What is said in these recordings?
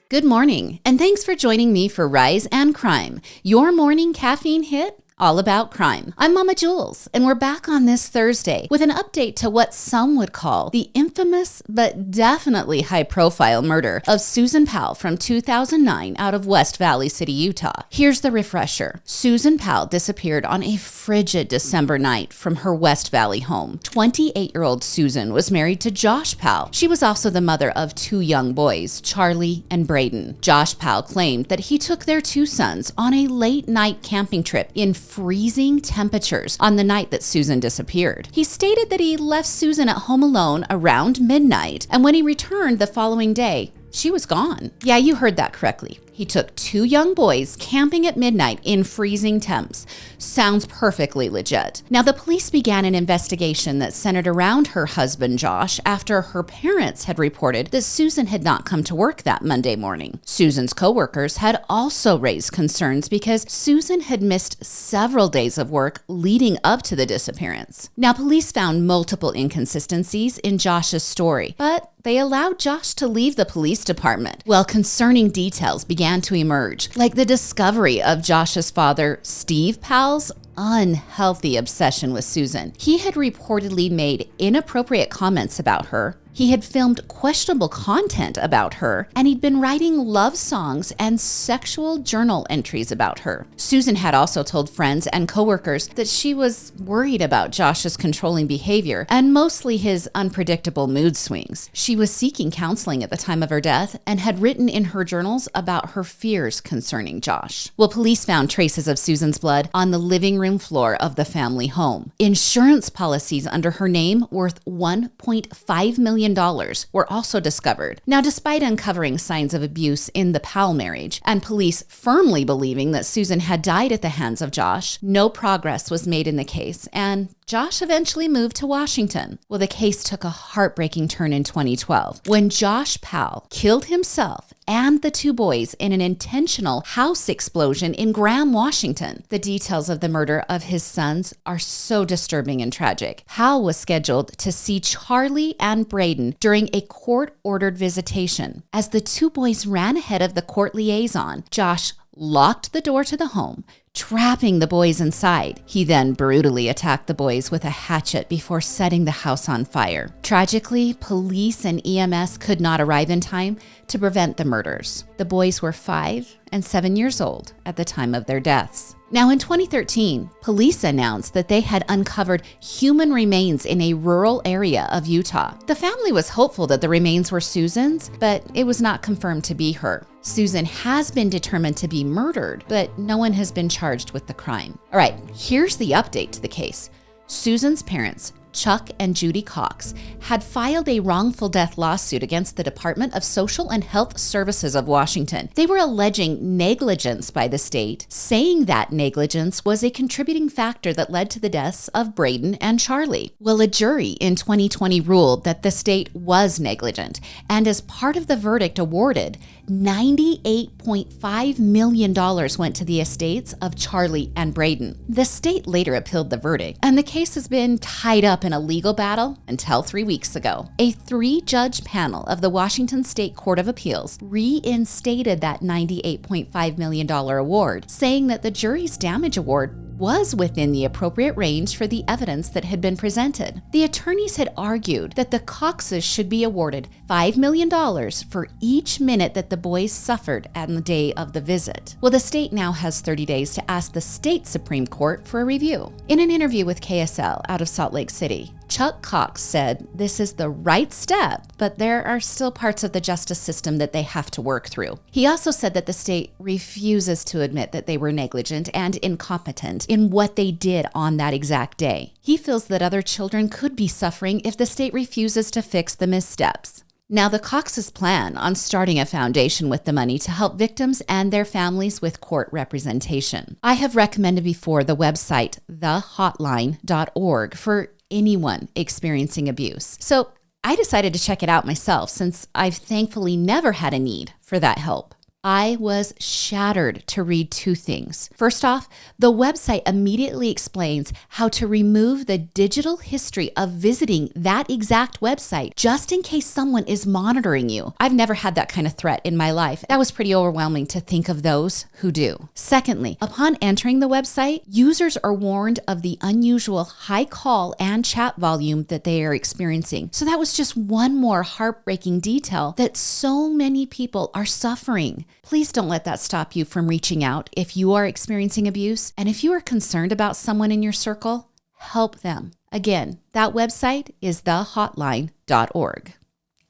Good morning, and thanks for joining me for Rise and Crime, your morning caffeine hit all about crime. I'm Momma Julz, and we're back on this Thursday with an update to what some would call the infamous but definitely high-profile murder of Susan Powell from 2009 out of West Valley City, Utah. Here's the refresher. Susan Powell disappeared on a frigid December night from her West Valley home. 28-year-old Susan was married to Josh Powell. She was also the mother of two young boys, Charlie and Braden. Josh Powell claimed that he took their two sons on a late-night camping trip in freezing temperatures on the night that Susan disappeared. He stated that he left Susan at home alone around midnight, and when he returned the following day, she was gone. Yeah, you heard that correctly. He took two young boys camping at midnight in freezing temps. Sounds perfectly legit. Now, the police began an investigation that centered around her husband, Josh, after her parents had reported that Susan had not come to work that Monday morning. Susan's coworkers had also raised concerns because Susan had missed several days of work leading up to the disappearance. Now, police found multiple inconsistencies in Josh's story, but they allowed Josh to leave the police department. Well, concerning details began to emerge, like the discovery of Josh's father, Steve Powell's unhealthy obsession with Susan. He had reportedly made inappropriate comments about her. He had filmed questionable content about her, and he'd been writing love songs and sexual journal entries about her. Susan had also told friends and coworkers that she was worried about Josh's controlling behavior and mostly his unpredictable mood swings. She was seeking counseling at the time of her death and had written in her journals about her fears concerning Josh. Well, police found traces of Susan's blood on the living room floor of the family home. Insurance policies under her name worth $1.5 million were also discovered. Now, despite uncovering signs of abuse in the Powell marriage and police firmly believing that Susan had died at the hands of Josh, no progress was made in the case, and Josh eventually moved to Washington. Well, the case took a heartbreaking turn in 2012 when Josh Powell killed himself and the two boys in an intentional house explosion in Graham, Washington. The details of the murder of his sons are so disturbing and tragic. Powell was scheduled to see Charlie and Braden during a court-ordered visitation. As the two boys ran ahead of the court liaison, Josh locked the door to the home, trapping the boys inside. He then brutally attacked the boys with a hatchet before setting the house on fire. Tragically, police and EMS could not arrive in time to prevent the murders. The boys were 5 and 7 years old at the time of their deaths. Now, in 2013, police announced that they had uncovered human remains in a rural area of Utah. The family was hopeful that the remains were Susan's, but it was not confirmed to be her. Susan has been determined to be murdered, but no one has been charged with the crime. All right, here's the update to the case. Susan's parents, Chuck and Judy Cox, had filed a wrongful death lawsuit against the Department of Social and Health Services of Washington. They were alleging negligence by the state, saying that negligence was a contributing factor that led to the deaths of Braden and Charlie. Well, a jury in 2020 ruled that the state was negligent, and as part of the verdict awarded, $98.5 million went to the estates of Charlie and Braden. The state later appealed the verdict, and the case has been tied up in a legal battle until 3 weeks ago. A 3-judge panel of the Washington State Court of Appeals reinstated that $98.5 million award, saying that the jury's damage award was within the appropriate range for the evidence that had been presented. The attorneys had argued that the Coxes should be awarded $5 million for each minute that the boys suffered on the day of the visit. Well, the state now has 30 days to ask the state Supreme Court for a review. In an interview with KSL out of Salt Lake City, Chuck Cox said this is the right step, but there are still parts of the justice system that they have to work through. He also said that the state refuses to admit that they were negligent and incompetent in what they did on that exact day. He feels that other children could be suffering if the state refuses to fix the missteps. Now, the Coxes plan on starting a foundation with the money to help victims and their families with court representation. I have recommended before the website thehotline.org for anyone experiencing abuse. So I decided to check it out myself since I've thankfully never had a need for that help. I was shattered to read two things. First off, the website immediately explains how to remove the digital history of visiting that exact website just in case someone is monitoring you. I've never had that kind of threat in my life. That was pretty overwhelming to think of those who do. Secondly, upon entering the website, users are warned of the unusual high call and chat volume that they are experiencing. So that was just one more heartbreaking detail that so many people are suffering. Please don't let that stop you from reaching out if you are experiencing abuse. And if you are concerned about someone in your circle, help them. Again, that website is thehotline.org.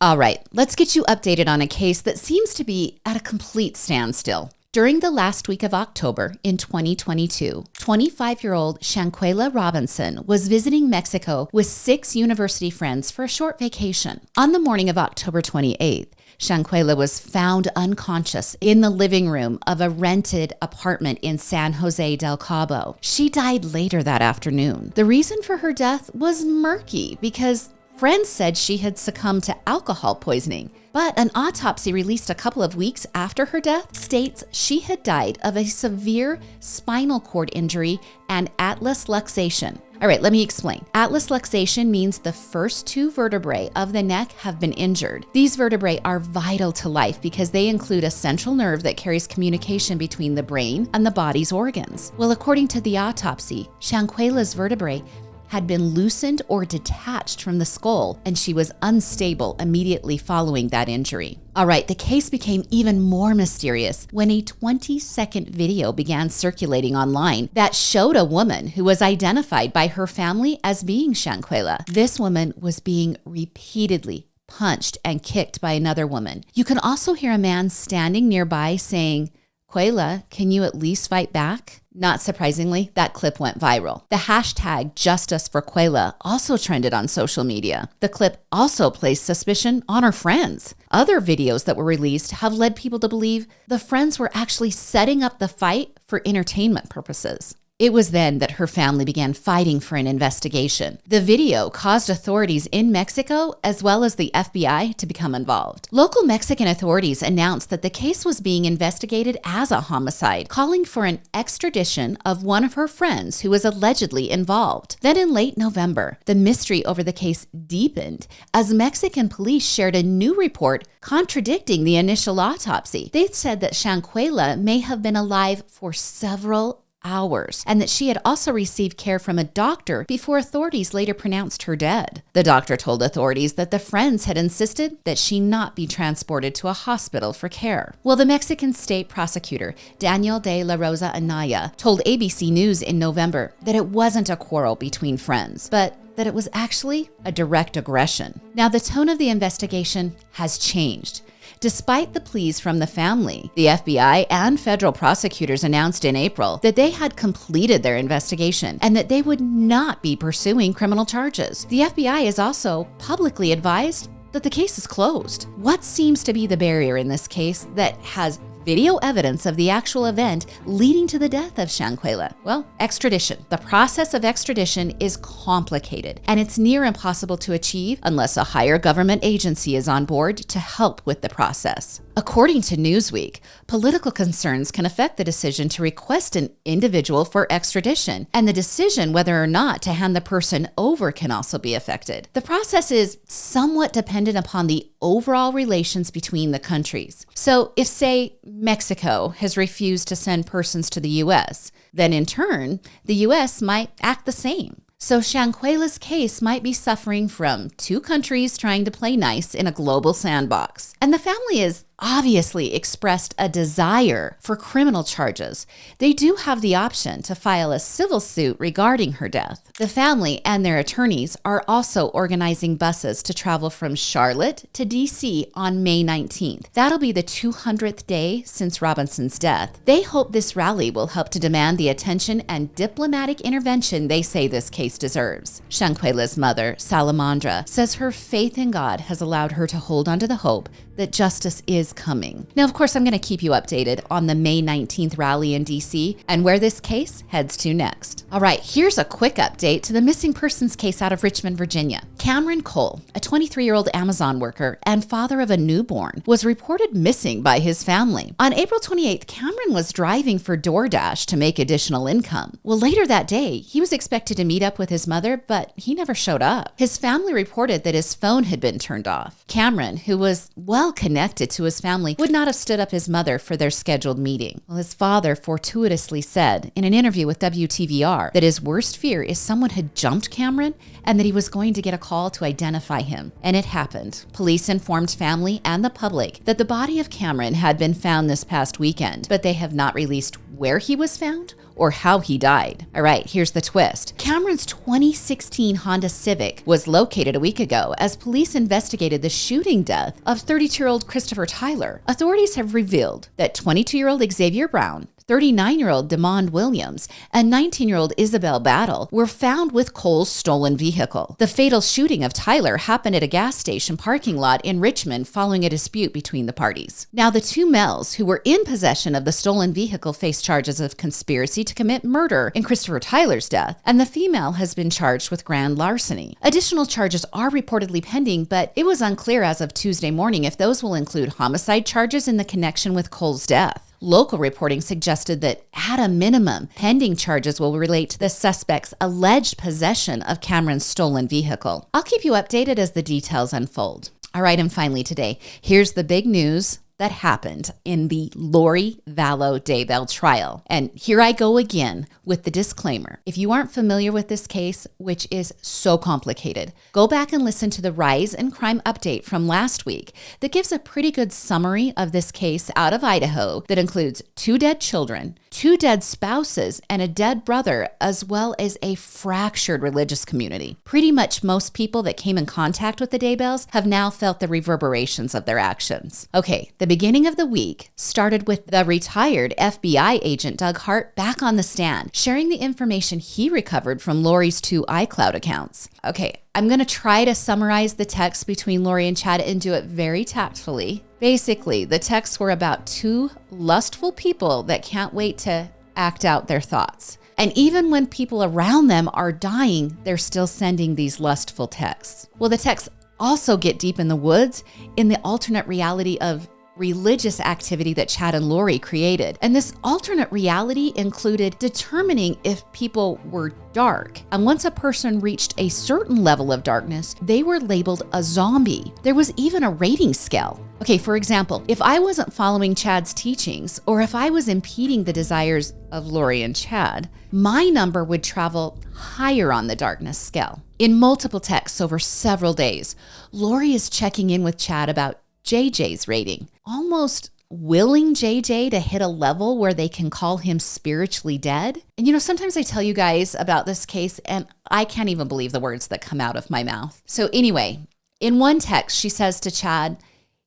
All right, let's get you updated on a case that seems to be at a complete standstill. During the last week of October in 2022, 25-year-old Shanquella Robinson was visiting Mexico with 6 university friends for a short vacation. On the morning of October 28th, Shanquella was found unconscious in the living room of a rented apartment in San Jose del Cabo. She died later that afternoon. The reason for her death was murky because friends said she had succumbed to alcohol poisoning. But an autopsy released a couple of weeks after her death states she had died of a severe spinal cord injury and atlas luxation. All right, let me explain. Atlas luxation means the first 2 vertebrae of the neck have been injured. These vertebrae are vital to life because they include a central nerve that carries communication between the brain and the body's organs. Well, according to the autopsy, Shanquella's vertebrae had been loosened or detached from the skull, and she was unstable immediately following that injury. All right, the case became even more mysterious when a 20-second video began circulating online that showed a woman who was identified by her family as being Shanquella. This woman was being repeatedly punched and kicked by another woman. You can also hear a man standing nearby saying, "Quella, can you at least fight back?" Not surprisingly, that clip went viral. The hashtag Justice for Quella also trended on social media. The clip also placed suspicion on her friends. Other videos that were released have led people to believe the friends were actually setting up the fight for entertainment purposes. It was then that her family began fighting for an investigation. The video caused authorities in Mexico as well as the FBI to become involved. Local Mexican authorities announced that the case was being investigated as a homicide, calling for an extradition of one of her friends who was allegedly involved. Then in late November, the mystery over the case deepened as Mexican police shared a new report contradicting the initial autopsy. They said that Shanquella may have been alive for several hours, and that she had also received care from a doctor before authorities later pronounced her dead. The doctor told authorities that the friends had insisted that she not be transported to a hospital for care. Well, the Mexican state prosecutor, Daniel de la Rosa Anaya, told ABC News in November that it wasn't a quarrel between friends, but that it was actually a direct aggression. Now, the tone of the investigation has changed. Despite the pleas from the family, the FBI and federal prosecutors announced in April that they had completed their investigation and that they would not be pursuing criminal charges. The FBI has also publicly advised that the case is closed. What seems to be the barrier in this case that has video evidence of the actual event leading to the death of Shanquella? Well, extradition. The process of extradition is complicated, and it's near impossible to achieve unless a higher government agency is on board to help with the process. According to Newsweek, political concerns can affect the decision to request an individual for extradition, and the decision whether or not to hand the person over can also be affected. The process is somewhat dependent upon the overall relations between the countries. So if, say, Mexico has refused to send persons to the U.S., then in turn, the U.S. might act the same. So Shanquella's case might be suffering from 2 countries trying to play nice in a global sandbox. And the family has obviously expressed a desire for criminal charges. They do have the option to file a civil suit regarding her death. The family and their attorneys are also organizing buses to travel from Charlotte to D.C. on May 19th. That'll be the 200th day since Robinson's death. They hope this rally will help to demand the attention and diplomatic intervention they say this case deserves. Shanquella's mother, Salamandra, says her faith in God has allowed her to hold on to the hope that justice is coming. Now, of course, I'm going to keep you updated on the May 19th rally in DC and where this case heads to next. All right, here's a quick update to the missing persons case out of Richmond, Virginia. Cameron Cole, a 23-year-old Amazon worker and father of a newborn, was reported missing by his family. On April 28th, Cameron was driving for DoorDash to make additional income. Well, later that day, he was expected to meet up with his mother, but he never showed up. His family reported that his phone had been turned off. Cameron, who was well connected to his family, would not have stood up his mother for their scheduled meeting. Well, his father fortuitously said in an interview with WTVR that his worst fear is someone had jumped Cameron and that he was going to get a call to identify him. And it happened. Police informed family and the public that the body of Cameron had been found this past weekend, but they have not released where he was found or how he died. All right, here's the twist. Cameron's 2016 Honda Civic was located a week ago as police investigated the shooting death of 32-year-old Christopher Tyler. Authorities have revealed that 22-year-old Xavier Brown, 39-year-old Demond Williams, and 19-year-old Isabel Battle were found with Cole's stolen vehicle. The fatal shooting of Tyler happened at a gas station parking lot in Richmond following a dispute between the parties. Now, the two males who were in possession of the stolen vehicle face charges of conspiracy to commit murder in Christopher Tyler's death, and the female has been charged with grand larceny. Additional charges are reportedly pending, but it was unclear as of Tuesday morning if those will include homicide charges in the connection with Cole's death. Local reporting suggested that, at a minimum, pending charges will relate to the suspect's alleged possession of Cameron's stolen vehicle. I'll keep you updated as the details unfold. All right, and finally today, here's the big news that happened in the Lori Vallow Daybell trial. And here I go again with the disclaimer. If you aren't familiar with this case, which is so complicated, go back and listen to the Rise and Crime update from last week that gives a pretty good summary of this case out of Idaho that includes 2 dead children, 2 dead spouses, and a dead brother, as well as a fractured religious community. Pretty much most people that came in contact with the Daybells have now felt the reverberations of their actions. Okay, the beginning of the week started with the retired FBI agent Doug Hart back on the stand, sharing the information he recovered from Lori's 2 iCloud accounts. Okay, I'm going to try to summarize the text between Lori and Chad and do it very tactfully. Basically, the texts were about 2 lustful people that can't wait to act out their thoughts. And even when people around them are dying, they're still sending these lustful texts. Well, the texts also get deep in the woods in the alternate reality of religious activity that Chad and Lori created. And this alternate reality included determining if people were dark. And once a person reached a certain level of darkness, they were labeled a zombie. There was even a rating scale. Okay, for example, if I wasn't following Chad's teachings, or if I was impeding the desires of Lori and Chad, my number would travel higher on the darkness scale. In multiple texts over several days, Lori is checking in with Chad about JJ's rating, almost willing JJ to hit a level where they can call him spiritually dead. And sometimes I tell you guys about this case and I can't even believe the words that come out of my mouth. So anyway, in one text, she says to Chad,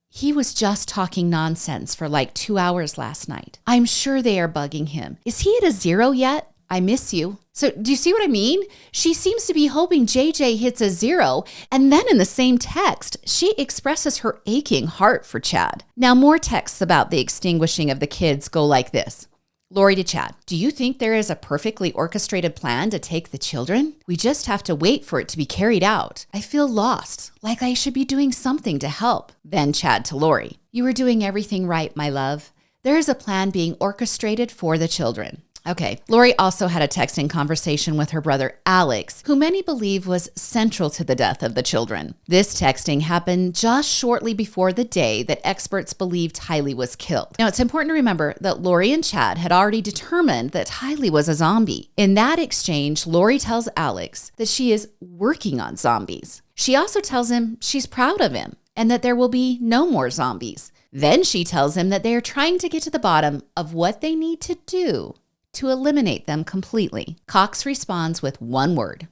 "He was just talking nonsense for like 2 hours last night. I'm sure they are bugging him. Is he at a 0 yet? I miss you." So do you see what I mean? She seems to be hoping JJ hits a 0. And then in the same text, she expresses her aching heart for Chad. Now, more texts about the extinguishing of the kids go like this. Lori to Chad, "Do you think there is a perfectly orchestrated plan to take the children? We just have to wait for it to be carried out. I feel lost, like I should be doing something to help." Then Chad to Lori, "You are doing everything right, my love. There is a plan being orchestrated for the children." Okay, Lori also had a texting conversation with her brother Alex, who many believe was central to the death of the children. This texting happened just shortly before the day that experts believed Tylee was killed. Now, it's important to remember that Lori and Chad had already determined that Tylee was a zombie. In that exchange, Lori tells Alex that she is working on zombies. She also tells him she's proud of him and that there will be no more zombies. Then she tells him that they are trying to get to the bottom of what they need to do to eliminate them completely. Cox responds with one word: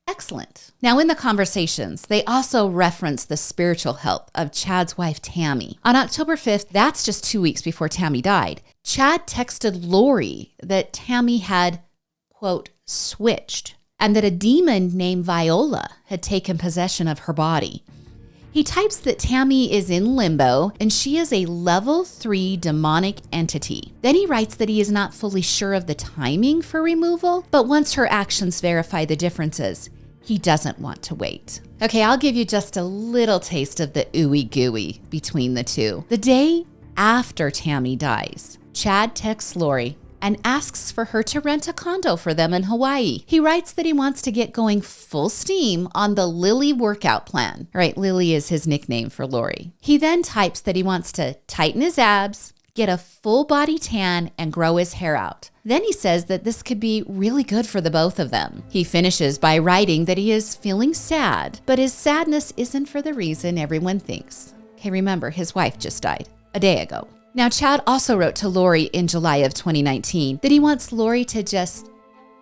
excellent. Now, in the conversations, they also reference the spiritual health of Chad's wife, Tammy. On October 5th, that's just 2 weeks before Tammy died, Chad texted Lori that Tammy had, quote, switched, and that a demon named Viola had taken possession of her body. He types that Tammy is in limbo and she is a level 3 demonic entity. Then he writes that he is not fully sure of the timing for removal, but once her actions verify the differences, he doesn't want to wait. Okay, I'll give you just a little taste of the ooey gooey between the two. The day after Tammy dies, Chad texts Lori and asks for her to rent a condo for them in Hawaii. He writes that he wants to get going full steam on the Lily workout plan. All right, Lily is his nickname for Lori. He then types that he wants to tighten his abs, get a full body tan, and grow his hair out. Then he says that this could be really good for the both of them. He finishes by writing that he is feeling sad, but his sadness isn't for the reason everyone thinks. Okay, remember, his wife just died a day ago. Now, Chad also wrote to Lori in July of 2019 that he wants Lori to just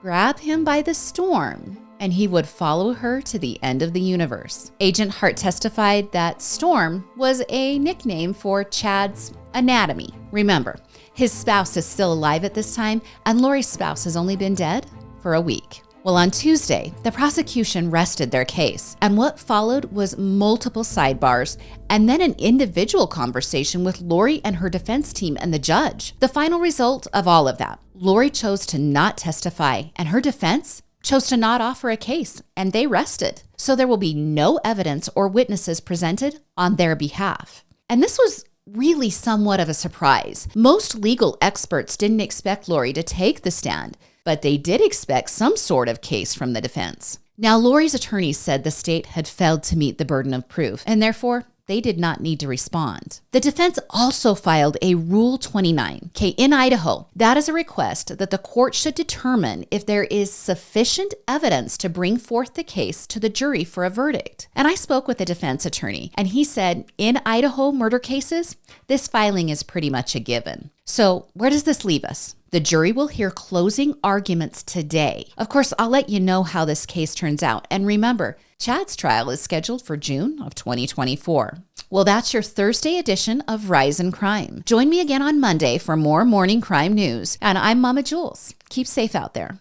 grab him by the storm and he would follow her to the end of the universe. Agent Hart testified that Storm was a nickname for Chad's anatomy. Remember, his spouse is still alive at this time, and Lori's spouse has only been dead for a week. Well, on Tuesday, the prosecution rested their case, and what followed was multiple sidebars and then an individual conversation with Lori and her defense team and the judge. The final result of all of that, Lori chose to not testify, and her defense chose to not offer a case, and they rested. So there will be no evidence or witnesses presented on their behalf. And this was really somewhat of a surprise. Most legal experts didn't expect Lori to take the stand, but they did expect some sort of case from the defense. Now, Lori's attorneys said the state had failed to meet the burden of proof, and therefore, they did not need to respond. The defense also filed a Rule 29. Okay, in Idaho, that is a request that the court should determine if there is sufficient evidence to bring forth the case to the jury for a verdict. And I spoke with a defense attorney, and he said in Idaho murder cases, this filing is pretty much a given. So where does this leave us? The jury will hear closing arguments today. Of course, I'll let you know how this case turns out. And remember, Chad's trial is scheduled for June of 2024. Well, that's your Thursday edition of Rise in Crime. Join me again on Monday for more morning crime news. And I'm Momma Julz. Keep safe out there.